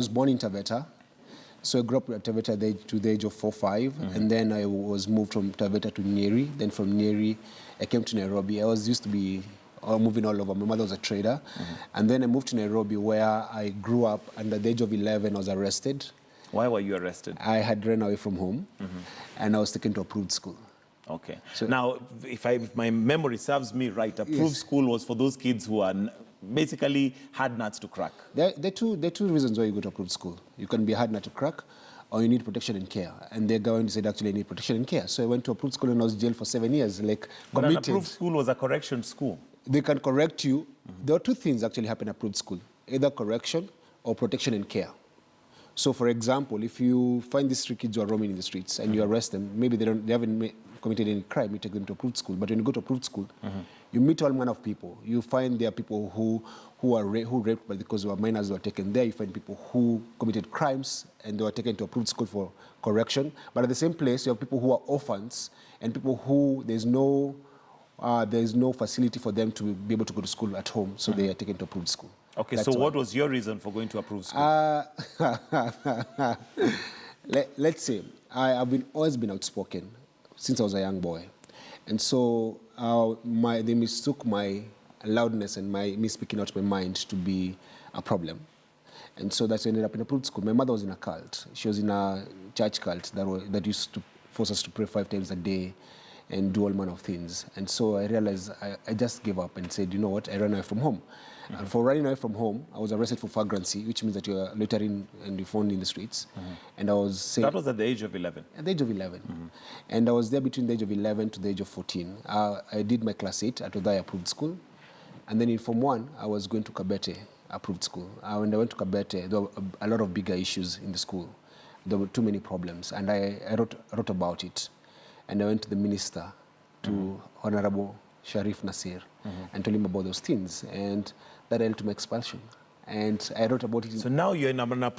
was born in Taveta, so I grew up at Taveta to the age of 4, 5, and then I was moved from Taveta to Nyeri. Then from Nyeri, I came to Nairobi. I was used to be moving all over. My mother was a trader, and then I moved to Nairobi, where I grew up. And at the age of 11, I was arrested. Why were you arrested? I had run away from home, and I was taken to approved school. Okay. So, now, if my memory serves me right, approved school was for those kids who are basically hard nuts to crack. There are two reasons why you go to approved school. You can be a hard nut to crack, or you need protection and care. And the government said, actually, I need protection and care. So I went to approved school and I was jailed for 7 years, like But committed. an approved school was a correction school. They can correct you. There are two things actually happen in approved school, either correction or protection and care. So, for example, if you find these 3 kids who are roaming in the streets and you arrest them, maybe they haven't committed any crime, you take them to approved school. But when you go to approved school, you meet all manner of people. You find there are people who raped because they were minors who were taken there. You find people who committed crimes and they were taken to approved school for correction. But at the same place, you have people who are orphans and people who there's no facility for them to be able to go to school at home, so they are taken to approved school. Okay, that's so what was your reason for going to approved school? Let's say I've always been outspoken since I was a young boy. And so they mistook my loudness and me speaking out my mind to be a problem. And so that's why I ended up in approved school. My mother was in a cult. She was in a church cult that used to force us to pray 5 times a day and do all manner of things. And so I realized I just gave up and said, you know what, I ran away from home. And for running away from home, I was arrested for flagrancy, which means that you are loitering and you're found in the streets. And I was saying... That was at the age of 11? At the age of 11. And I was there between the age of 11 to the age of 14. I did my class 8 at Odai approved school. And then in Form 1, I was going to Kabete approved school. When I went to Kabete, there were a lot of bigger issues in the school. There were too many problems. And I wrote about it. And I went to the minister, to Honorable Sharif Nasir, and told him about those things. And that led to my expulsion. And I wrote about it. So now you're in